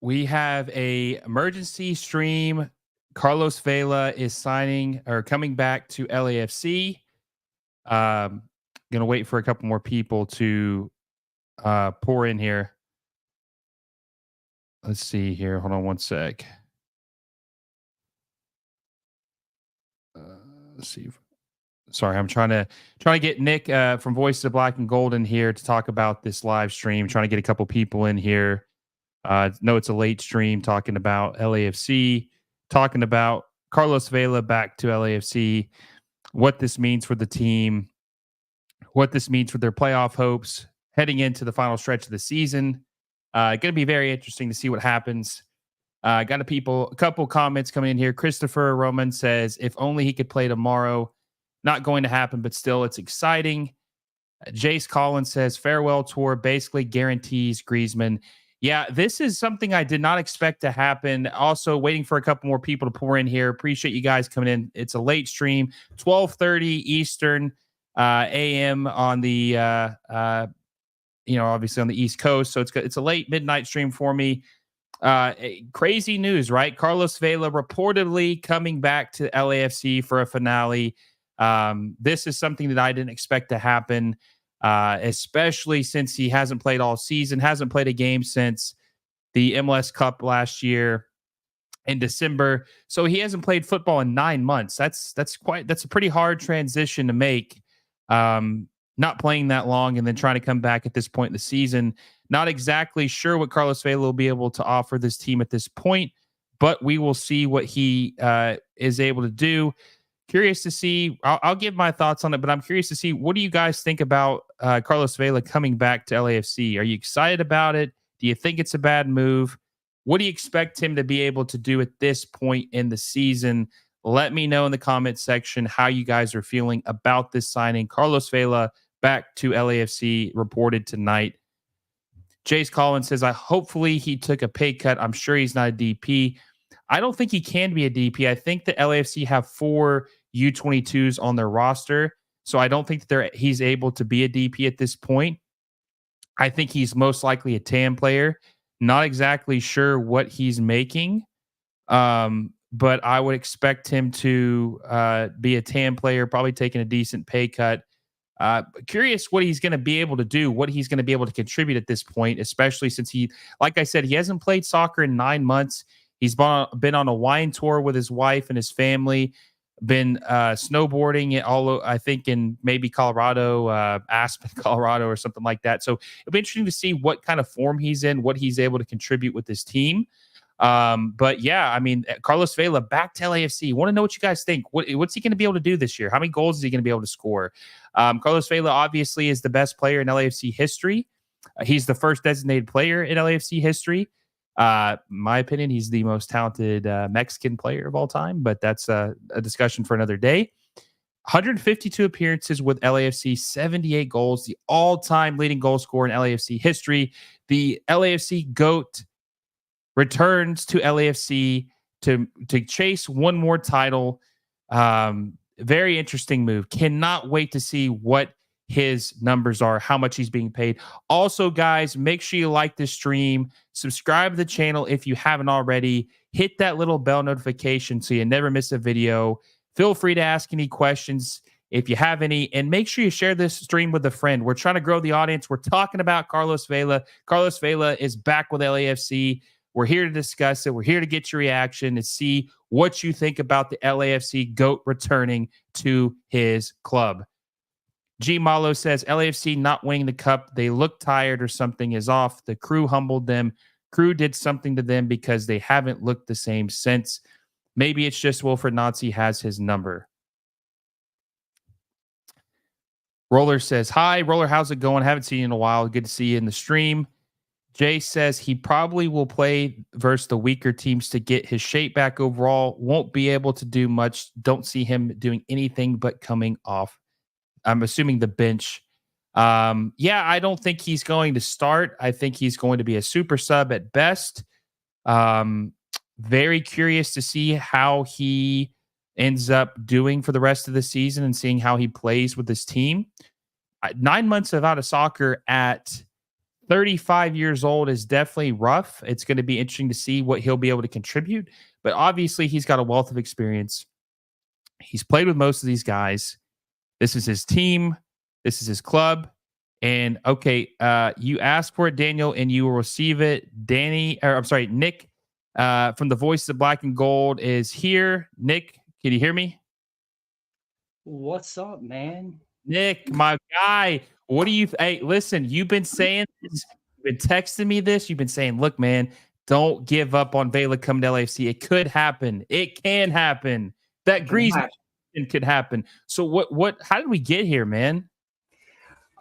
We have a emergency stream. Carlos Vela is signing or coming back to LAFC. Um, Gonna wait for a couple more people to pour in here. Let's see here. Hold on one sec. Uh, let's see. Sorry, I'm trying to get Nick from Voices of Black and Gold in here to talk about this live stream. Trying to get a couple people in here. No, it's a late stream talking about LAFC, talking about Carlos Vela back to LAFC, what this means for the team, what this means for their playoff hopes heading into the final stretch of the season. Going to be very interesting to see what happens. Got a couple comments coming in here. Christopher Roman says, if only he could play tomorrow. Not going to happen, but still, it's exciting. Jace Collins says, farewell tour basically guarantees Griezmann. Yeah, this is something I did not expect to happen. Also, waiting for a couple more people to pour in here. Appreciate you guys coming in. It's a late stream, 12:30 Eastern a.m. on the obviously on the East Coast. So it's a late midnight stream for me. Crazy news, right? Carlos Vela reportedly coming back to LAFC for a finale. This is something that I didn't expect to happen, especially since he hasn't played all season, hasn't played a game since the MLS Cup last year in December. So he hasn't played football in 9 months. That's a pretty hard transition to make. Not playing that long and then trying to come back at this point in the season. Not exactly sure what Carlos Vela will be able to offer this team at this point, but we will see what he is able to do. Curious to see. I'll give my thoughts on it, but I'm curious to see, what do you guys think about Carlos Vela coming back to LAFC? Are you excited about it? Do you think it's a bad move? What do you expect him to be able to do at this point in the season? Let me know in the comment section how you guys are feeling about this signing. Carlos Vela back to LAFC reported tonight. Jace Collins says, hopefully he took a pay cut. I'm sure he's not a DP. I don't think he can be a DP. I think the LAFC have 4 U22s on their roster, so I don't think that he's able to be a DP at this point. I think he's most likely a TAM player. Not exactly sure what he's making, but I would expect him to be a TAM player, probably taking a decent pay cut. Curious what he's going to be able to do, what he's going to be able to contribute at this point, especially since he, like I said, he hasn't played soccer in 9 months. He's been on a wine tour with his wife and his family, been snowboarding I think in maybe Colorado, Aspen, Colorado or something like that. So it'll be interesting to see what kind of form he's in, what he's able to contribute with his team. But yeah, I mean, Carlos Vela back to LAFC. Want to know what you guys think? What's he going to be able to do this year? How many goals is he going to be able to score? Carlos Vela obviously is the best player in LAFC history. He's the first designated player in LAFC history. My opinion, he's the most talented Mexican player of all time, but that's a discussion for another day. 152 appearances with LAFC, 78 goals, the all-time leading goal scorer in LAFC history. The LAFC GOAT returns to LAFC to chase one more title. Very interesting move. Cannot wait to see what his numbers are, how much he's being paid. Also, guys, make sure you like this stream, subscribe to the channel if you haven't already, hit that little bell notification so you never miss a video. Feel free to ask any questions if you have any, and make sure you share this stream with a friend. We're trying to grow the audience. We're talking about Carlos Vela. Carlos Vela is back with LAFC. We're here to discuss it. We're here to get your reaction and see what you think about the LAFC GOAT returning to his club. G. Malo says, LAFC not winning the cup. They look tired or something is off. The crew humbled them. Crew did something to them because they haven't looked the same since. Maybe it's just Wilfred Nazi has his number. Roller says, hi. Roller, how's it going? Haven't seen you in a while. Good to see you in the stream. Jay says he probably will play versus the weaker teams to get his shape back overall. Won't be able to do much. Don't see him doing anything but coming off, I'm assuming, the bench. Yeah, I don't think he's going to start. I think he's going to be a super sub at best. Very curious to see how he ends up doing for the rest of the season and seeing how he plays with this team. 9 months out of soccer at 35 years old is definitely rough. It's going to be interesting to see what he'll be able to contribute. But obviously, he's got a wealth of experience. He's played with most of these guys. This is his team. This is his club. And okay, you asked for it, Daniel, and you will receive it. Nick from the Voices of Black and Gold is here. Nick, can you hear me? What's up, man? Nick, my guy. What do you? Hey, listen. You've been saying this. You've been texting me this. You've been saying, "Look, man, don't give up on Vela coming to LAFC. It could happen. It can happen. That Griezmann could happen." So what? How did we get here, man?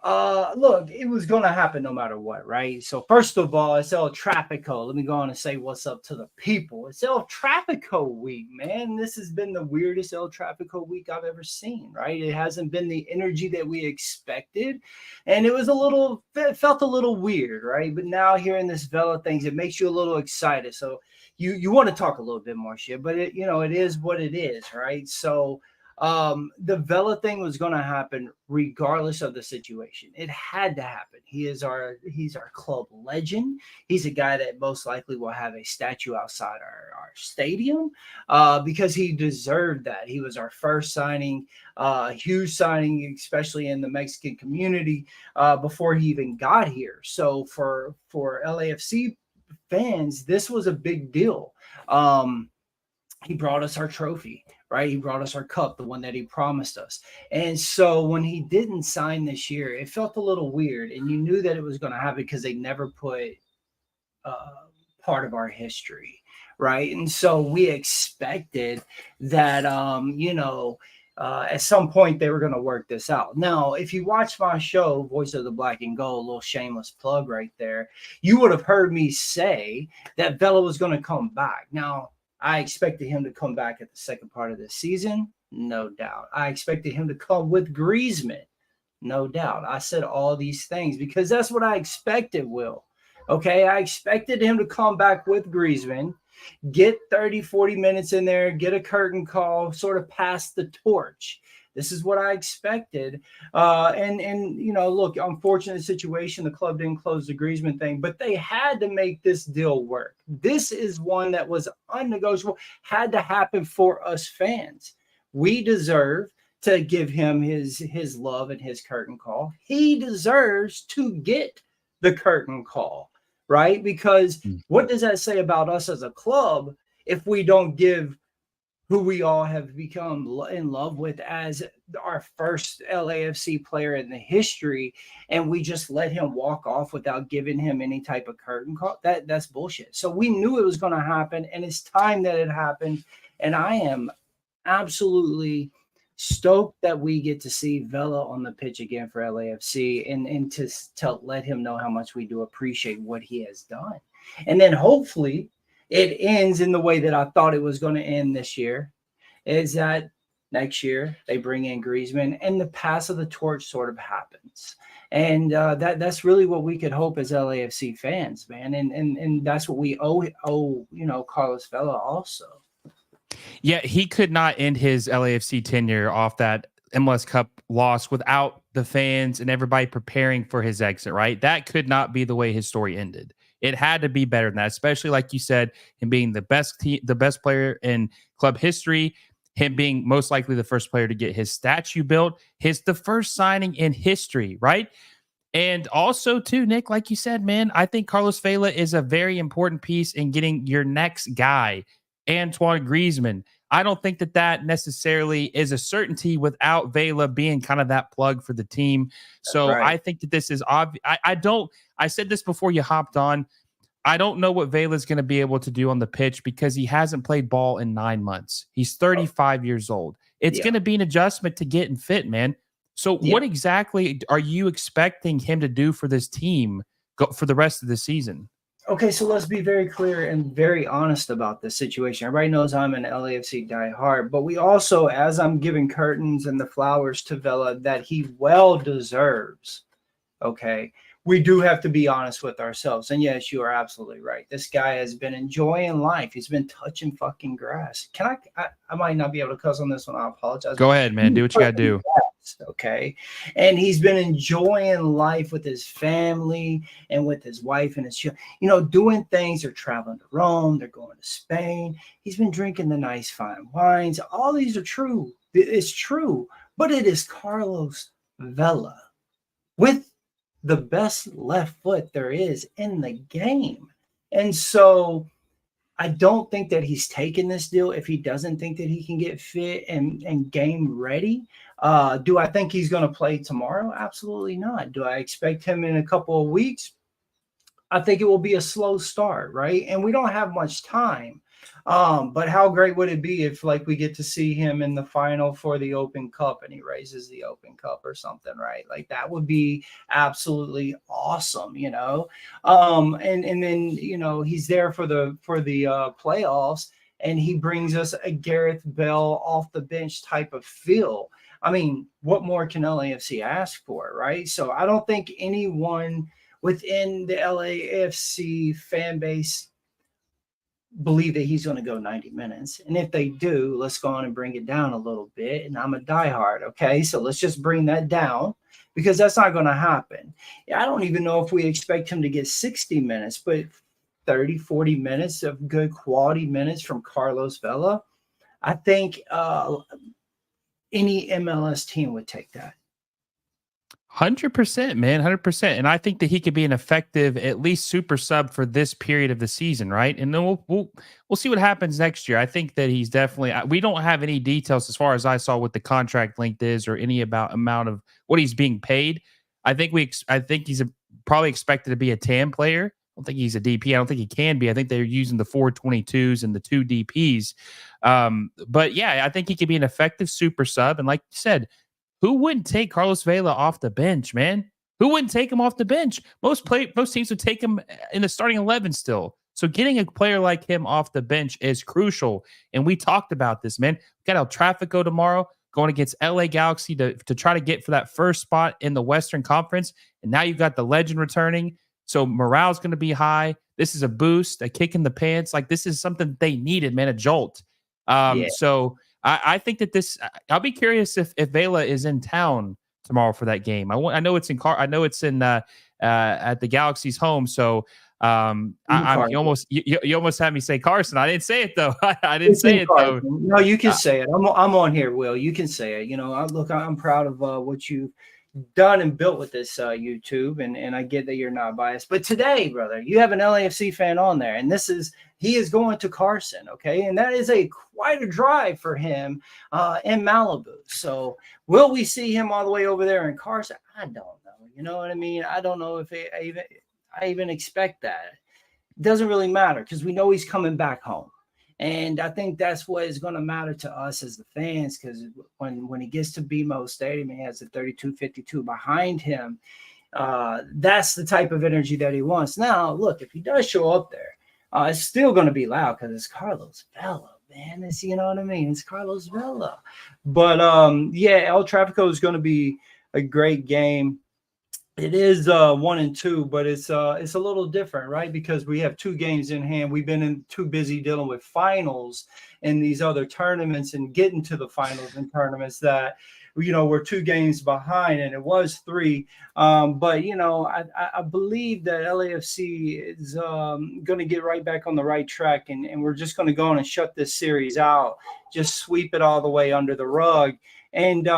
Look, it was gonna happen no matter what, right? So first of all, it's El Traffico. Let me go on and say what's up to the people. It's El Traffico week, man. This has been the weirdest El Traffico week I've ever seen, right? It hasn't been the energy that we expected, and it felt a little weird, right? But now hearing this Vela things, it makes you a little excited. So you want to talk a little bit more shit, but it is what it is, right? So the Vela thing was going to happen regardless of the situation. It had to happen. He's our club legend. He's a guy that most likely will have a statue outside our stadium because he deserved that. He was our first signing, huge signing, especially in the Mexican community before he even got here. So for LAFC fans, this was a big deal. He brought us our trophy, right? He brought us our cup, the one that he promised us. And so when he didn't sign this year, it felt a little weird. And you knew that it was going to happen because they never put part of our history, right? And so we expected that, at some point they were going to work this out. Now, if you watch my show, Voice of the Black and Gold, a little shameless plug right there, you would have heard me say that Vela was going to come back. Now, I expected him to come back at the second part of the season, no doubt. I expected him to come with Griezmann, no doubt. I said all these things because that's what I expected, Will. Okay, I expected him to come back with Griezmann, get 30, 40 minutes in there, get a curtain call, sort of pass the torch. This is what I expected. Look, unfortunate situation. The club didn't close the Griezmann thing, but they had to make this deal work. This is one that was unnegotiable, had to happen for us fans. We deserve to give him his love and his curtain call. He deserves to get the curtain call, right? Because what does that say about us as a club if we don't give who we all have become in love with as our first LAFC player in the history, and we just let him walk off without giving him any type of curtain call? That's bullshit. So we knew it was going to happen, and it's time that it happened. And I am absolutely stoked that we get to see Vela on the pitch again for LAFC and to let him know how much we do appreciate what he has done. And then hopefully it ends in the way that I thought it was going to end this year, is that next year they bring in Griezmann and the pass of the torch sort of happens. And that's really what we could hope as LAFC fans, man. And that's what we owe Carlos Vela also. Yeah, he could not end his LAFC tenure off that MLS Cup loss without the fans and everybody preparing for his exit, right? That could not be the way his story ended. It had to be better than that, especially like you said, him being the best player in club history, him being most likely the first player to get his statue built, the first signing in history, right? And also, too, Nick, like you said, man, I think Carlos Vela is a very important piece in getting your next guy, Antoine Griezmann. I don't think that necessarily is a certainty without Vela being kind of that plug for the team. So right. I think that this is obvious. I said this before you hopped on. I don't know what Vela is going to be able to do on the pitch because he hasn't played ball in 9 months. He's 35 years old. It's going to be an adjustment to getting fit, man. So what exactly are you expecting him to do for this team for the rest of the season? Okay, so let's be very clear and very honest about this situation. Everybody knows I'm an LAFC diehard, but we also, as I'm giving curtains and the flowers to Vela that he well deserves, okay, we do have to be honest with ourselves. And yes, you are absolutely right. This guy has been enjoying life. He's been touching fucking grass. I might not be able to cuss on this one. I apologize. Go ahead, man. Do what you got to do. Okay. And he's been enjoying life with his family and with his wife and his children, doing things. They're traveling to Rome, they're going to Spain. He's been drinking the nice fine wines. All these are true. It's true. But it is Carlos Vela with the best left foot there is in the game. And so I don't think that he's taking this deal if he doesn't think that he can get fit and game ready. Do I think he's going to play tomorrow? Absolutely not. Do I expect him in a couple of weeks? I think it will be a slow start, right? And we don't have much time. But how great would it be if like we get to see him in the final for the Open Cup and he raises the Open Cup or something, right? Like that would be absolutely awesome, and then he's there for the playoffs and he brings us a Gareth Bale off the bench type of feel. I mean, what more can LAFC ask for, right? So I don't think anyone within the LAFC fan base believe that he's going to go 90 minutes. And if they do, let's go on and bring it down a little bit. And I'm a diehard. Okay. So let's just bring that down because that's not going to happen. I don't even know if we expect him to get 60 minutes, but 30, 40 minutes of good quality minutes from Carlos Vela. I think any MLS team would take that. 100%, man, 100%. And I think that he could be an effective, at least super sub for this period of the season, right? And then we'll see what happens next year. I think that he's definitely. We don't have any details as far as I saw what the contract length is or any amount of what he's being paid. I think he's probably expected to be a TAM player. I don't think he's a DP. I don't think he can be. I think they're using the 422s and the 2 DPs. But yeah, I think he could be an effective super sub. And like you said, who wouldn't take Carlos Vela off the bench, man? Who wouldn't take him off the bench? Most teams would take him in the starting 11 still. So getting a player like him off the bench is crucial. And we talked about this, man. We got El Traffico tomorrow going against LA Galaxy to try to get for that first spot in the Western Conference. And now you've got the legend returning. So morale's going to be high. This is a boost, a kick in the pants. Like this is something they needed, man, a jolt. So I think that I'll be curious if Vela is in town tomorrow for that game. I know it's in at the Galaxy's home. So you almost had me say Carson. I didn't say it though. I didn't say it though. No, you can say it. I'm on here, Will. You can say it. I'm proud of what you've done and built with this YouTube, and I get that you're not biased. But today, brother, you have an LAFC fan on there, and he is going to Carson, okay? And that is quite a drive for him in Malibu. So will we see him all the way over there in Carson? I don't know. You know what I mean? I don't know if I even expect that. It doesn't really matter because we know he's coming back home. And I think that's what is going to matter to us as the fans, because when he gets to BMO Stadium, he has the 3252 behind him. That's the type of energy that he wants. Now, look, if he does show up there, it's still going to be loud because it's Carlos Vela, man. You know what I mean? It's Carlos Vela. But, El Traffico is going to be a great game. It is 1-2, but it's a little different, right? Because we have 2 games in hand. We've been too busy dealing with finals and these other tournaments and getting to the finals and tournaments that, we're 2 games behind, and it was 3. But I believe that LAFC is going to get right back on the right track, and we're just going to go on and shut this series out, just sweep it all the way under the rug, and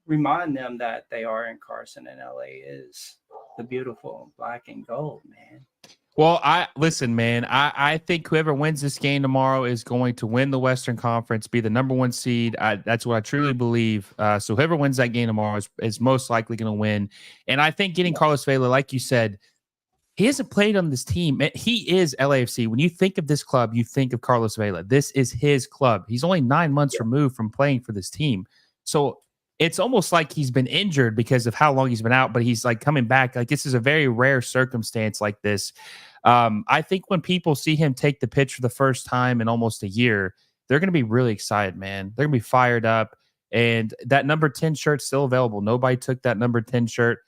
remind them that they are in Carson, and LA is the beautiful black and gold, man. Well, listen, man, I think whoever wins this game tomorrow is going to win the Western Conference, be the number 1 seed. That's what I truly believe. So whoever wins that game tomorrow is most likely going to win. And I think getting Carlos Vela, like you said, he hasn't played on this team. He is LAFC. When you think of this club, you think of Carlos Vela. This is his club. He's only 9 months removed from playing for this team. So it's almost like he's been injured because of how long he's been out, but he's like coming back. Like this is a very rare circumstance like this. I think when people see him take the pitch for the first time in almost a year, they're going to be really excited, man. They're going to be fired up. And that number 10 shirt's still available. Nobody took that number 10 shirt.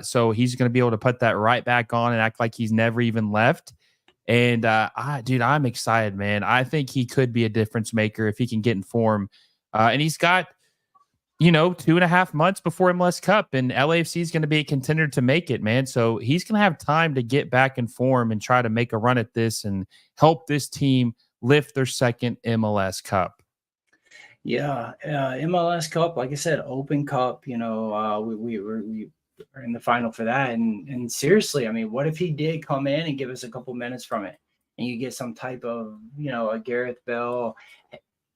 So he's going to be able to put that right back on and act like he's never even left. And I'm excited, man. I think he could be a difference maker if he can get in form. And he's got 2.5 months before MLS Cup, and LAFC is going to be a contender to make it, man. So he's going to have time to get back in form and try to make a run at this and help this team lift their second MLS Cup. Yeah, MLS Cup, like I said, Open Cup. We were in the final for that, and seriously, I mean, what if he did come in and give us a couple minutes from it, and you get some type of a Gareth Bale,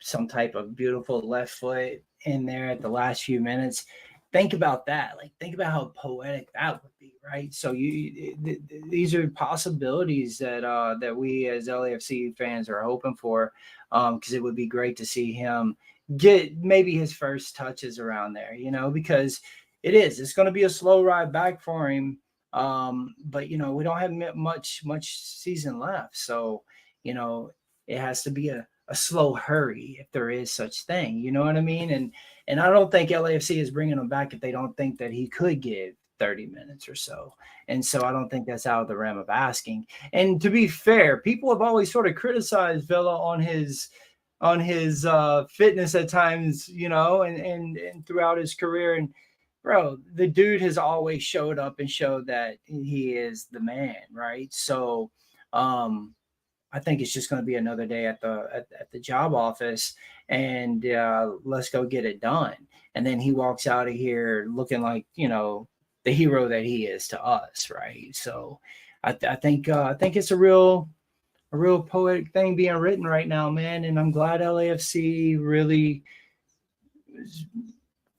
some type of beautiful left foot in there at the last few minutes. Think about that. Like, think about how poetic that would be, right? So these are possibilities that we as LAFC fans are hoping for, because it would be great to see him get maybe his first touches around there, because it's going to be a slow ride back for him. But we don't have much season left, so it has to be a slow hurry, if there is such thing. You know what I mean? And I don't think LAFC is bringing him back if they don't think that he could give 30 minutes or so. And so I don't think that's out of the realm of asking. And to be fair, people have always sort of criticized Vela on his fitness at times, and throughout his career. And bro, the dude has always showed up and showed that he is the man, right? So I think it's just going to be another day at the job office, and let's go get it done. And then he walks out of here looking like the hero that he is to us, right? So I think it's a real poetic thing being written right now, man. And I'm glad LAFC really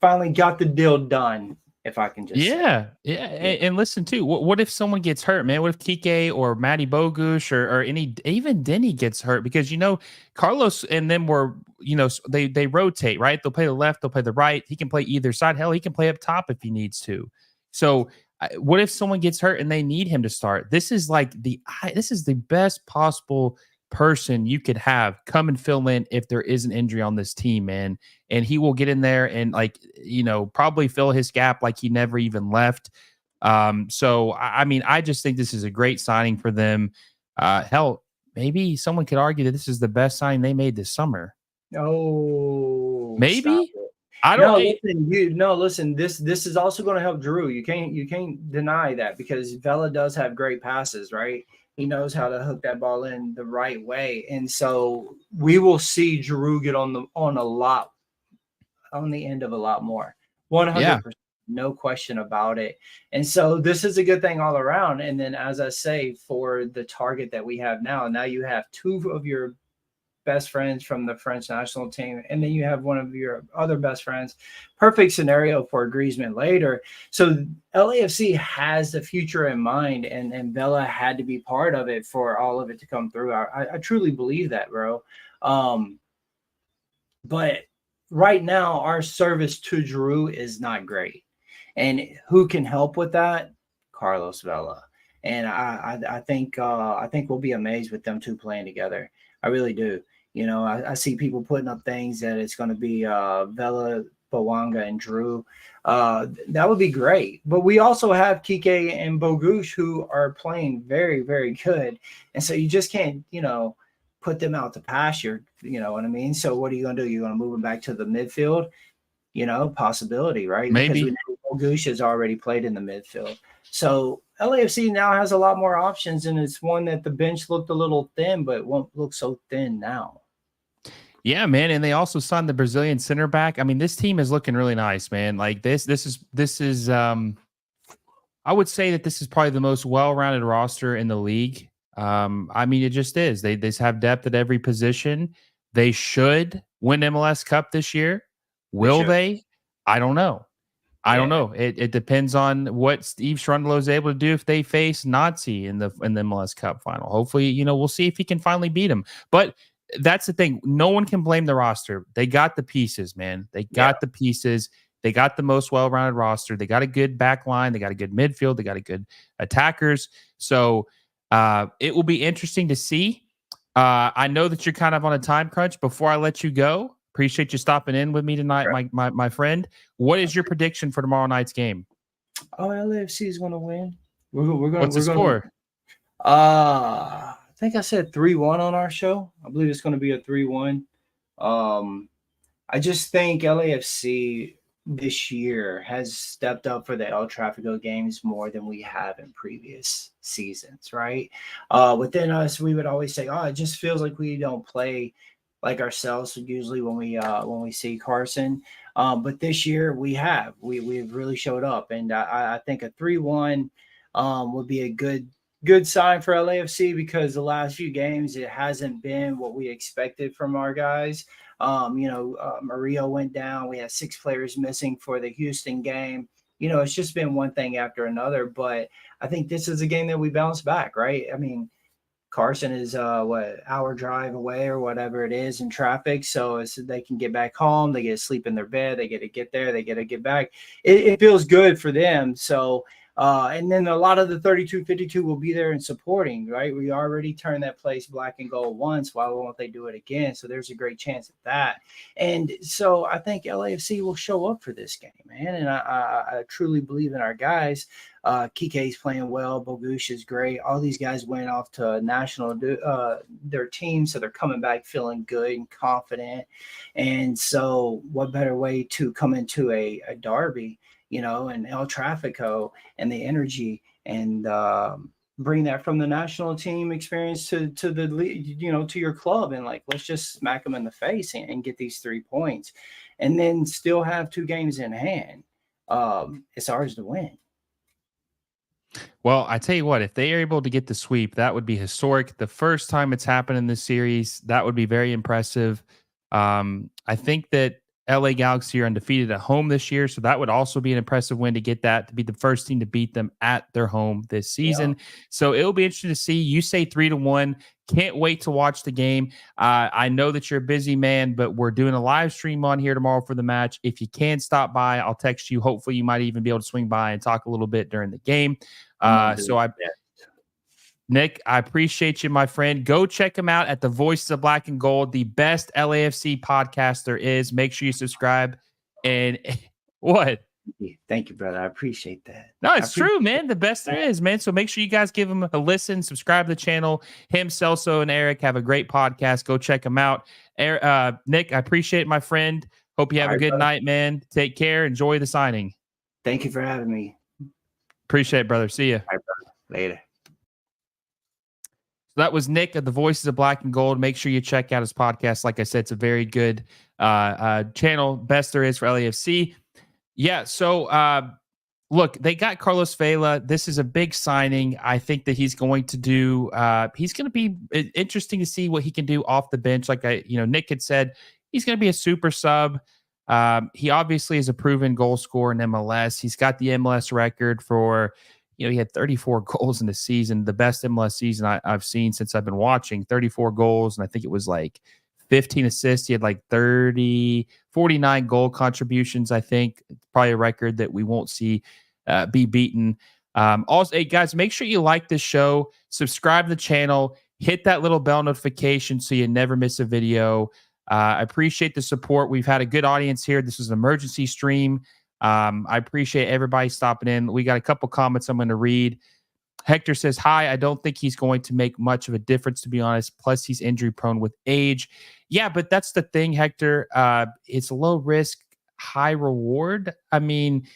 finally got the deal done. If I can just say. And listen too. What if someone gets hurt, man? What if Kike or Matty Bogusz or even Denny gets hurt? Because Carlos and them were they rotate, right? They'll play the left, they'll play the right. He can play either side. Hell, he can play up top if he needs to. So what if someone gets hurt and they need him to start? This is the best possible person you could have come and fill in if there is an injury on this team, man. And he will get in there and probably fill his gap like he never even left. So I mean, I just think this is a great signing for them. Hell, maybe someone could argue that this is the best signing they made this summer. Oh, maybe. I don't listen, this is also going to help Drew. You can't deny that, because Vela does have great passes, right? He knows how to hook that ball in the right way. And so we will see Drew get on the end of a lot more. 100%, no question about it. And so this is a good thing all around. And then, as I say, for the target that we have now you have two of your best friends from the French national team, and then you have one of your other best friends. Perfect scenario for Griezmann later. So LAFC has the future in mind, and Vela had to be part of it for all of it to come through. I truly believe that, bro. But right now, our service to Drew is not great. And who can help with that? Carlos Vela. And I think we'll be amazed with them two playing together. I really do. I see people putting up things that it's going to be Vela, Bowanga, and Drew. That would be great. But we also have Kike and Bogusz, who are playing very, very good. And so you just can't, put them out to pasture. You know what I mean? So what are you going to do? You're going to move them back to the midfield? Possibility, right? Maybe. Because Bogusz has already played in the midfield. So LAFC now has a lot more options, and it's one that the bench looked a little thin, but it won't look so thin now. Yeah, man. And they also signed the Brazilian center back. I mean, this team is looking really nice, man. Like this is I would say that this is probably the most well-rounded roster in the league. I mean, it just is. They just have depth at every position. They should win MLS Cup this year. Will they? I don't know. I don't know. It depends on what Steve Cherundolo is able to do if they face Nazi in the MLS Cup final. Hopefully, we'll see if he can finally beat him. But that's the thing. No one can blame the roster. They got the pieces, man. They got the pieces. They got the most well-rounded roster. They got a good back line. They got a good midfield. They got a good attackers. So it will be interesting to see. I know that you're kind of on a time crunch. Before I let you go, appreciate you stopping in with me tonight, my friend. What is your prediction for tomorrow night's game? Oh, LAFC is going to win. We're going. What's the score? I think I said 3-1 on our show. I believe it's going to be a 3-1. I just think LAFC this year has stepped up for the El Tráfico games more than we have in previous seasons, right? Within us, we would always say, "Oh, it just feels like we don't play like ourselves." Usually, when we see Carson, but this year we've really showed up, and I think a 3-1 would be a good sign for LAFC because the last few games it hasn't been what we expected from our guys. Mario went down. We had 6 players missing for the Houston game. It's just been one thing after another. But I think this is a game that we bounce back, right? I mean, Carson is hour drive away or whatever it is in traffic, so they can get back home. They get to sleep in their bed. They get to get there. They get to get back. It feels good for them. So. And then a lot of the 32-52 will be there and supporting, right? We already turned that place black and gold once. Why won't they do it again? So there's a great chance at that. And so I think LAFC will show up for this game, man. And I truly believe in our guys. Kike's playing well. Bogush is great. All these guys went off to national their team, so they're coming back feeling good and confident. And so what better way to come into a derby, and El Tráfico and the energy and bring that from the national team experience to the to your club, and like, let's just smack them in the face and get these 3 points and then still have 2 games in hand. It's ours to win. Well, I tell you what, if they are able to get the sweep, that would be historic. The first time it's happened in this series, that would be very impressive. I think that LA Galaxy are undefeated at home this year, so that would also be an impressive win to get that, to be the first team to beat them at their home this season. Yeah. So it'll be interesting to see. You say 3-1. Can't wait to watch the game. I know that you're a busy man, but we're doing a live stream on here tomorrow for the match. If you can stop by, I'll text you. Hopefully, you might even be able to swing by and talk a little bit during the game. Nick, I appreciate you, my friend. Go check him out at the Voices of Black and Gold, the best LAFC podcast there is. Make sure you subscribe. And what? Thank you, brother. I appreciate that. No, it's true, man. The best there is, man. So make sure you guys give him a listen, subscribe to the channel. Him, Celso, and Eric have a great podcast. Go check them out. Nick, I appreciate it, my friend. Hope you have a good night, man. Take care. Enjoy the signing. Thank you for having me. Appreciate it, brother. See you. All right, brother. Later. So that was Nick of the Voices of Black and Gold. Make sure you check out his podcast. Like I said, it's a very good channel. Best there is for LAFC. Yeah, so look, they got Carlos Vela. This is a big signing. I think that he's going to do he's going to be interesting to see what he can do off the bench. Like Nick had said, he's going to be a super sub. He obviously is a proven goal scorer in MLS. He's got the MLS record for, he had 34 goals in the season, the best MLS season I've seen since I've been watching. 34 goals, and I think it was like 15 assists. He had like 49 goal contributions, I think. It's probably a record that we won't see be beaten. Also, hey, guys, make sure you like this show, subscribe to the channel, hit that little bell notification so you never miss a video. I appreciate the support. We've had a good audience here. This is an emergency stream. I appreciate everybody stopping in. We got a couple comments I'm going to read. Hector says, hi, I don't think he's going to make much of a difference, to be honest. Plus, he's injury prone with age. Yeah, but that's the thing, Hector. It's low risk, high reward. I mean,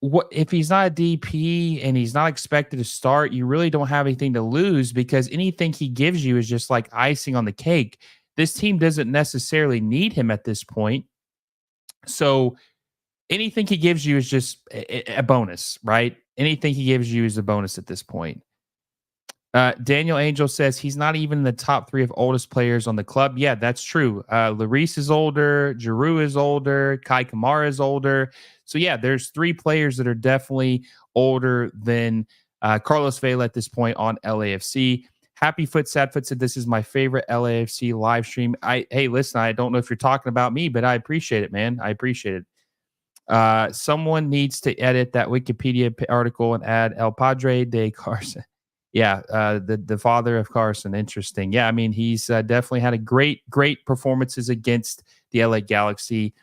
what if he's not a DP and he's not expected to start? You really don't have anything to lose, because anything he gives you is just like icing on the cake. This team doesn't necessarily need him at this point. So anything he gives you is just a bonus, right? Anything he gives you is a bonus at this point. Daniel Angel says he's not even in the top 3 of oldest players on the club. Yeah, that's true. Larice is older. Giroux is older. Kai Kamara is older. So, yeah, there's 3 players that are definitely older than Carlos Vela at this point on LAFC. Happy Foot Sadfoot said, this is my favorite LAFC live stream. Hey, listen, I don't know if you're talking about me, but I appreciate it, man. I appreciate it. Someone needs to edit that Wikipedia article and add El Padre de Carson. Yeah, the father of Carson. Interesting. Yeah, I mean, he's definitely had a great performances against the LA Galaxy.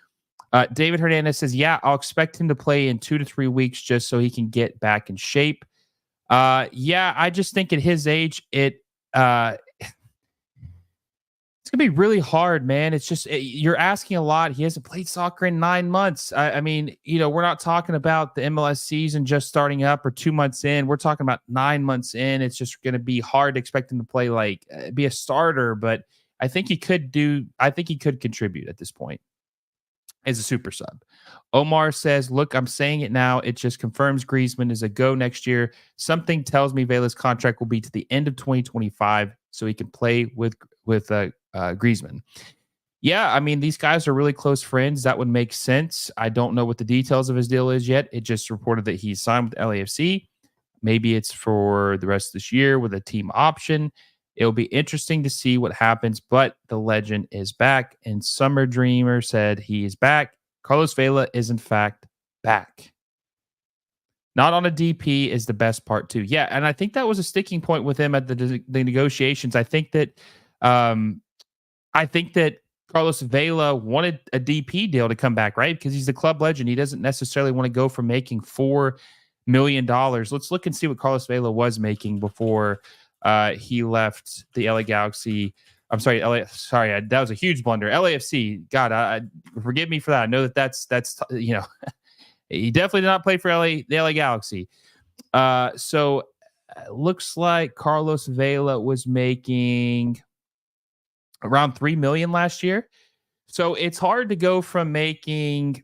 David Hernandez says, yeah, I'll expect him to play in 2 to 3 weeks just so he can get back in shape. Yeah, I just think at his age, It's gonna be really hard, man. It's just you're asking a lot. He hasn't played soccer in 9 months. I mean, we're not talking about the MLS season just starting up or 2 months in. We're talking about 9 months in. It's just gonna be hard to expect him to play be a starter, but I think he could do. I think he could contribute at this point as a super sub. Omar says, "Look, I'm saying it now. It just confirms Griezmann is a go next year. Something tells me Vela's contract will be to the end of 2025, so he can play with Griezmann." Yeah, I mean, these guys are really close friends. That would make sense. I don't know what the details of his deal is yet. It just reported that he's signed with LAFC. Maybe it's for the rest of this year with a team option. It'll be interesting to see what happens, but the legend is back. And Summer Dreamer said he is back. Carlos Vela is, in fact, back. Not on a DP is the best part, too. Yeah, and I think that was a sticking point with him at the negotiations. I think that Carlos Vela wanted a DP deal to come back, right? Because he's the club legend. He doesn't necessarily want to go from making $4 million. Let's look and see what Carlos Vela was making before he left the LA Galaxy. I'm sorry, that was a huge blunder. LAFC. God, forgive me for that. I know that's he definitely did not play for the LA Galaxy. So looks like Carlos Vela was making around $3 million last year. So it's hard to go from making,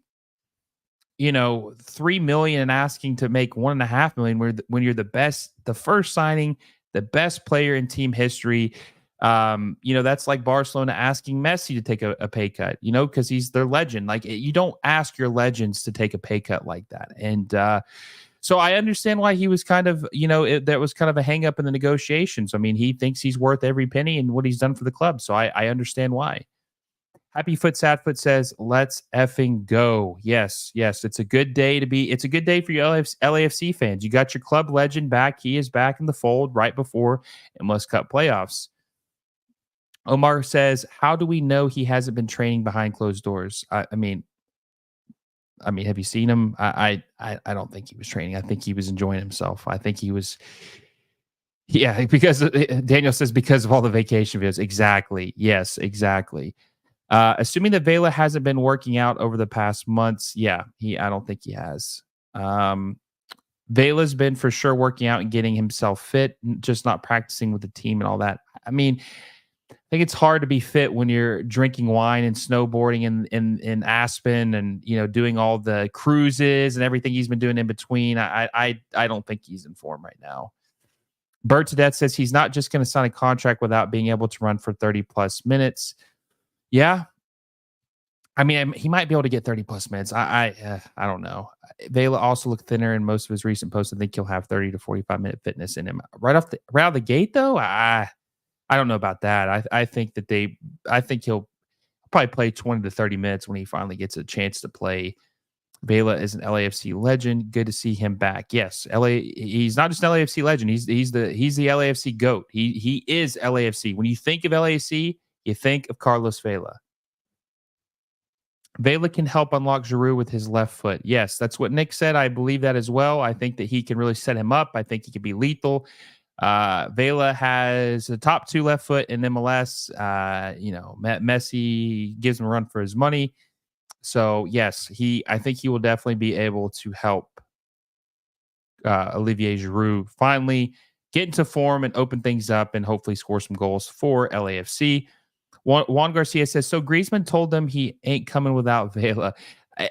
$3 million and asking to make $1.5 million when you're the first signing, the best player in team history. That's like Barcelona asking Messi to take a pay cut, because he's their legend. Like, you don't ask your legends to take a pay cut like that. And so I understand why he was kind of, that was kind of a hang up in the negotiations. I mean, he thinks he's worth every penny and what he's done for the club. So I understand why. Happy Foot Sadfoot says, "Let's effing go." Yes. It's a good day it's a good day for you LAFC fans. You got your club legend back. He is back in the fold right before MLS Cup playoffs. Omar says, "How do we know he hasn't been training behind closed doors?" I mean, have you seen him? I don't think he was training. I think he was enjoying himself. I think he was. Yeah, because Daniel says because of all the vacation videos. Exactly. Yes, exactly. Assuming that Vela hasn't been working out over the past months, I don't think he has. Vela's been for sure working out and getting himself fit, just not practicing with the team and all that. I mean, I think it's hard to be fit when you're drinking wine and snowboarding in Aspen and doing all the cruises and everything he's been doing in between. I don't think he's in form right now. Bert to Death says he's not just going to sign a contract without being able to run for 30 plus minutes. Yeah. I mean, he might be able to get 30 plus minutes. I don't know. Vela also looked thinner in most of his recent posts. I think he'll have 30 to 45-minute fitness in him. Right out of the gate, though, I don't know about that. I think he'll probably play 20 to 30 minutes when he finally gets a chance to play. Vela is an LAFC legend. Good to see him back. Yes, he's not just an LAFC legend. He's the LAFC GOAT. He is LAFC. When you think of LAFC, you think of Carlos Vela. Vela can help unlock Giroud with his left foot. Yes, that's what Nick said. I believe that as well. I think that he can really set him up. I think he can be lethal. Vela has the top 2 left foot in MLS. Messi gives him a run for his money. So yes, I think he will definitely be able to help Olivier Giroud finally get into form and open things up and hopefully score some goals for LAFC. Juan Garcia says, so Griezmann told them he ain't coming without Vela.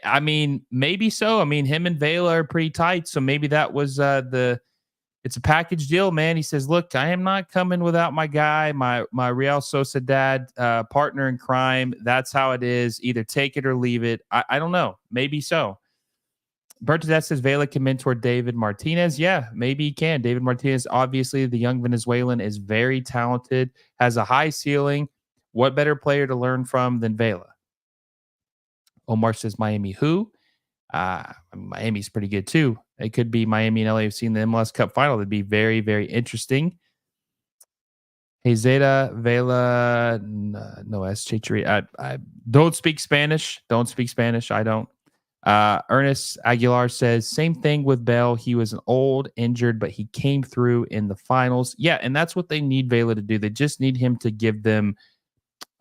I mean, maybe so. I mean, him and Vela are pretty tight. So maybe that was it's a package deal, man. He says, look, I am not coming without my guy, my Real Sociedad partner in crime. That's how it is. Either take it or leave it. I don't know. Maybe so. Bertazet says Vela can mentor David Martinez. Yeah, maybe he can. David Martinez, obviously, the young Venezuelan, is very talented, has a high ceiling. What better player to learn from than Vela? Omar says Miami who? Miami's pretty good too. It could be Miami and LAFC in the MLS Cup final. That'd be very, very interesting. Hey, Zeta, Vela, no S. Chichiri. I don't speak Spanish. I don't. Ernest Aguilar says, same thing with Bell. He was an old, injured, but he came through in the finals. Yeah, and that's what they need Vela to do. They just need him to give them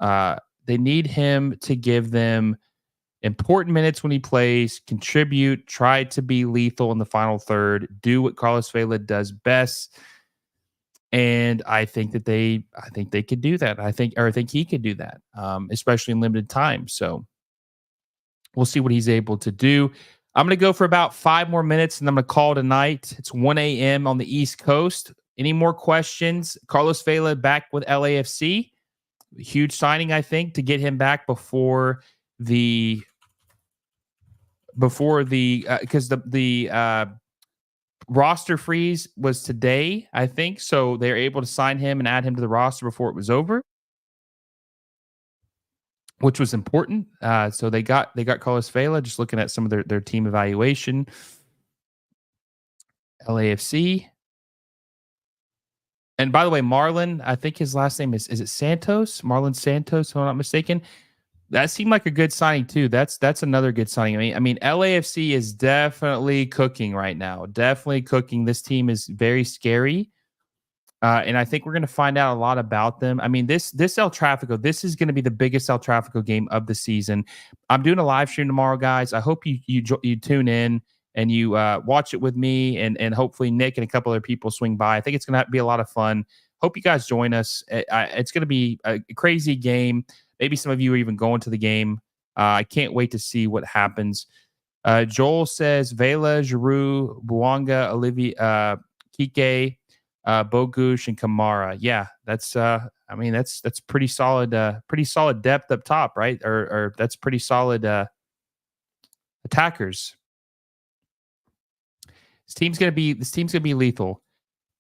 They need him to give them important minutes when he plays, contribute, try to be lethal in the final third, do what Carlos Vela does best. And I think they could do that. I think he could do that, especially in limited time. So we'll see what he's able to do. I'm going to go for about 5 more minutes and I'm going to call tonight. It's 1 a.m. on the East Coast. Any more questions? Carlos Vela back with LAFC. Huge signing, I think, to get him back before the because the roster freeze was today, I think. So they're able to sign him and add him to the roster before it was over, which was important. So they got Carlos Vela. Just looking at some of their team evaluation. LAFC. And by the way, Marlon, I think his last name is it Santos? Marlon Santos, if I'm not mistaken. That seemed like a good signing too. That's another good signing. I mean, LAFC is definitely cooking right now. Definitely cooking. This team is very scary. And I think we're going to find out a lot about them. I mean, this El Tráfico, this is going to be the biggest El Tráfico game of the season. I'm doing a live stream tomorrow, guys. I hope you tune in and you watch it with me, and hopefully Nick and a couple other people swing by. I think it's going to be a lot of fun. Hope you guys join us. It's going to be a crazy game. Maybe some of you are even going to the game. I can't wait to see what happens. Joel says Vela, Giroud, Buanga, Olivier, Kike, Bogush, and Kamara. Yeah, that's that's pretty solid. Pretty solid depth up top, right? Or that's pretty solid attackers. This team's gonna be lethal.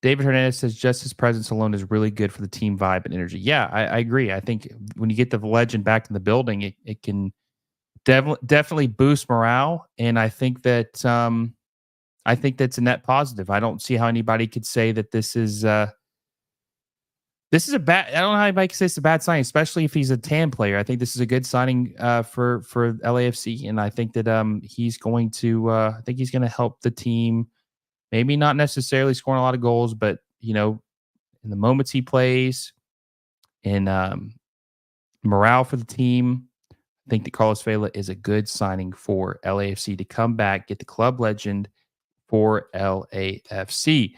David Hernandez says just his presence alone is really good for the team vibe and energy. Yeah, I agree. I think when you get the legend back in the building, it can definitely boost morale. And I think that's a net positive. I don't see how anybody could say that this is a bad. I don't know how anybody can say it's a bad signing, especially if he's a TAM player. I think this is a good signing for LAFC, and I think that he's going to help the team. Maybe not necessarily scoring a lot of goals, but in the moments he plays, and morale for the team, I think that Carlos Vela is a good signing for LAFC to come back, get the club legend for LAFC.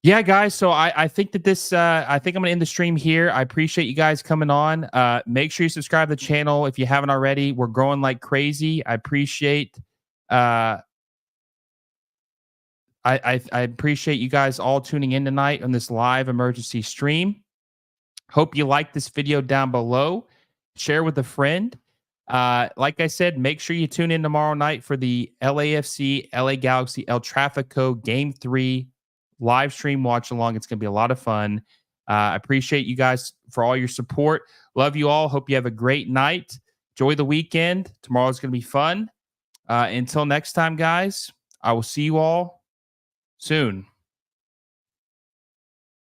Yeah, guys. So I think that I think I'm going to end the stream here. I appreciate you guys coming on. Make sure you subscribe to the channel if you haven't already. We're growing like crazy. I appreciate I appreciate you guys all tuning in tonight on this live emergency stream. Hope you like this video down below. Share with a friend. Like I said, make sure you tune in tomorrow night for the LAFC, LA Galaxy, El Tráfico Game 3 live stream watch along. It's going to be a lot of fun. I appreciate you guys for all your support. Love you all. Hope you have a great night. Enjoy the weekend. Tomorrow's going to be fun. Until next time, guys, I will see you all soon.